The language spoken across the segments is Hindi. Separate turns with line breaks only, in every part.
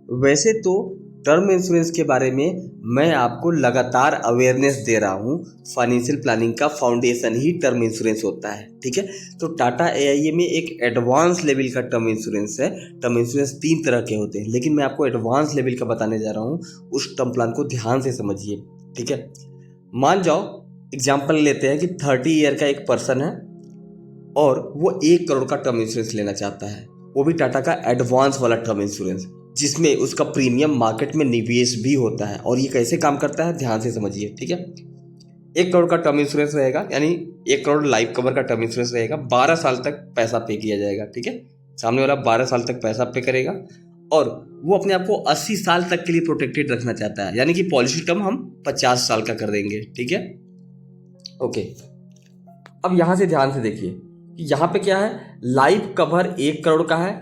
वैसे तो टर्म इंश्योरेंस के बारे में मैं आपको लगातार अवेयरनेस दे रहा हूँ। फाइनेंशियल प्लानिंग का फाउंडेशन ही टर्म इंश्योरेंस होता है, ठीक है। तो टाटा एआईए में एक एडवांस लेवल का टर्म इंश्योरेंस है। टर्म इंश्योरेंस 3 तरह के होते हैं, लेकिन मैं आपको एडवांस लेवल का बताने जा रहा हूँ। उस टर्म प्लान को ध्यान से समझिए, ठीक है। मान जाओ एग्जाम्पल लेते हैं कि 30 ईयर का एक पर्सन है और वो 1 करोड़ का टर्म इंश्योरेंस लेना चाहता है, वो भी टाटा का एडवांस वाला टर्म इंश्योरेंस, जिसमें उसका प्रीमियम मार्केट में निवेश भी होता है। और ये कैसे काम करता है ध्यान से समझिए, ठीक है। 1 करोड़ का टर्म इंश्योरेंस रहेगा, यानी 1 करोड़ लाइफ कवर का टर्म इंश्योरेंस रहेगा। 12 साल तक पैसा पे किया जाएगा, ठीक है। सामने वाला 12 साल तक पैसा पे करेगा और वो अपने आप को 80 साल तक के लिए प्रोटेक्टेड रखना चाहता है, यानी कि पॉलिसी टर्म हम 50 साल का कर देंगे, ठीक है। ओके, अब यहां से ध्यान से देखिए कि यहाँ पे क्या है, लाइफ कवर 1 करोड़ का है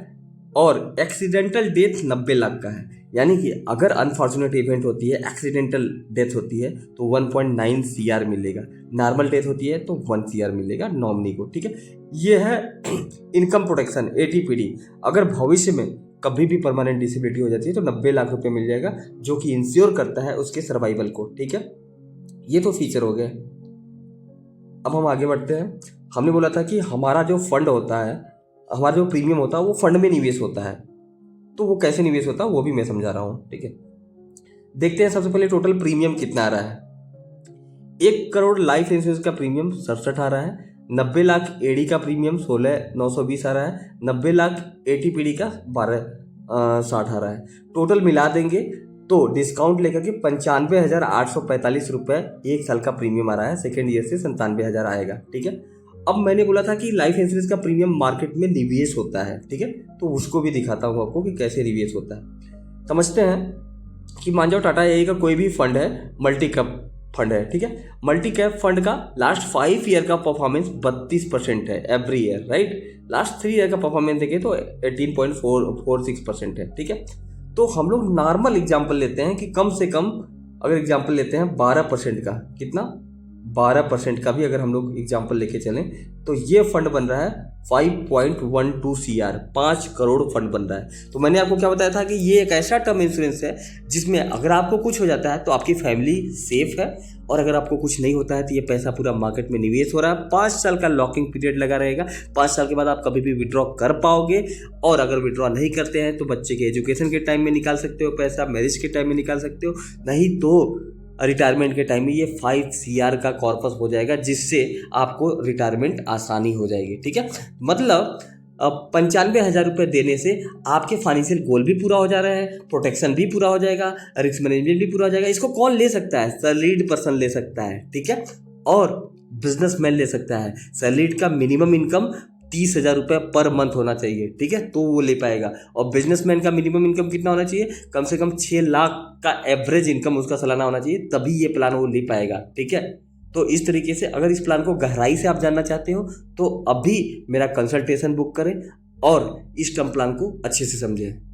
और एक्सीडेंटल डेथ 90 लाख का है। यानी कि अगर अनफॉर्चुनेट इवेंट होती है, एक्सीडेंटल डेथ होती है तो 1.9 CR मिलेगा, नॉर्मल डेथ होती है तो 1 CR मिलेगा नॉमिनी को, ठीक है। ये है इनकम प्रोटेक्शन ATPD। अगर भविष्य में कभी भी परमानेंट डिसेबिलिटी हो जाती है तो 90 लाख रुपए मिल जाएगा, जो कि इंश्योर करता है उसके सर्वाइवल को, ठीक है। ये तो फीचर हो गए। अब हम आगे बढ़ते हैं। हमने बोला था कि हमारा जो फंड होता है, हमारा जो प्रीमियम होता है वो फंड में निवेश होता है। तो वो कैसे निवेश होता है वो भी मैं समझा रहा हूँ, ठीक है। देखते हैं सबसे पहले टोटल प्रीमियम कितना आ रहा है। 1 करोड़ लाइफ इंश्योरेंस का प्रीमियम 67 आ रहा है, 90 लाख एडी का प्रीमियम 16,920 आ रहा है, 90 लाख ATPD का 1260 आ रहा है। टोटल मिला देंगे तो डिस्काउंट लेकर के 95,845 रुपये 1 साल का प्रीमियम आ रहा है। सेकेंड ईयर से 97,000 आएगा, ठीक है। अब मैंने बोला था कि लाइफ इंश्योरेंस का प्रीमियम मार्केट में निवेश होता है, ठीक है। तो उसको भी दिखाता हूँ आपको कि कैसे निवेश होता है। समझते हैं कि मान जाओ टाटा एआई का कोई भी फंड है, मल्टी कैप फंड है, ठीक है। मल्टी कैप फंड का लास्ट 5 ईयर का परफॉर्मेंस 32% है every year, right. Last 3 year का परफॉर्मेंस देखें तो 18.46% है, ठीक है। तो हम लोग नॉर्मल एग्जाम्पल लेते हैं कि कम से कम अगर एग्जाम्पल लेते हैं 12% का, कितना 12% का भी अगर हम लोग एग्जाम्पल लेके चलें तो ये फंड बन रहा है 5.12 CR, 5 करोड़ फंड बन रहा है। तो मैंने आपको क्या बताया था कि ये एक ऐसा टर्म इंश्योरेंस है जिसमें अगर आपको कुछ हो जाता है तो आपकी फैमिली सेफ है, और अगर आपको कुछ नहीं होता है तो ये पैसा पूरा मार्केट में निवेश हो रहा है। 5 साल का लॉकिंग पीरियड लगा रहेगा। 5 साल के बाद आप कभी भी विड्रॉ कर पाओगे, और अगर विड्रॉ नहीं करते हैं तो बच्चे के एजुकेशन के टाइम में निकाल सकते हो पैसा, मैरिज के टाइम में निकाल सकते हो, नहीं तो रिटायरमेंट के टाइम में ये 5 CR का कॉर्पस हो जाएगा, जिससे आपको रिटायरमेंट आसानी हो जाएगी, ठीक है। मतलब 95,000 रुपये देने से आपके फाइनेंशियल गोल भी पूरा हो जा रहा है, प्रोटेक्शन भी पूरा हो जाएगा, रिस्क मैनेजमेंट भी पूरा हो जाएगा। इसको कौन ले सकता है? सैलरीड पर्सन ले सकता है, ठीक है, और बिजनेसमैन ले सकता है। सैलरीड का मिनिमम इनकम 30,000 रुपये पर मंथ होना चाहिए, ठीक है, तो वो ले पाएगा। और बिजनेसमैन का मिनिमम इनकम कितना होना चाहिए? कम से कम 6 लाख का एवरेज इनकम उसका सालाना होना चाहिए, तभी ये प्लान वो ले पाएगा, ठीक है। तो इस तरीके से अगर इस प्लान को गहराई से आप जानना चाहते हो तो अभी मेरा कंसल्टेशन बुक करें और इस टर्म प्लान को अच्छे से समझें।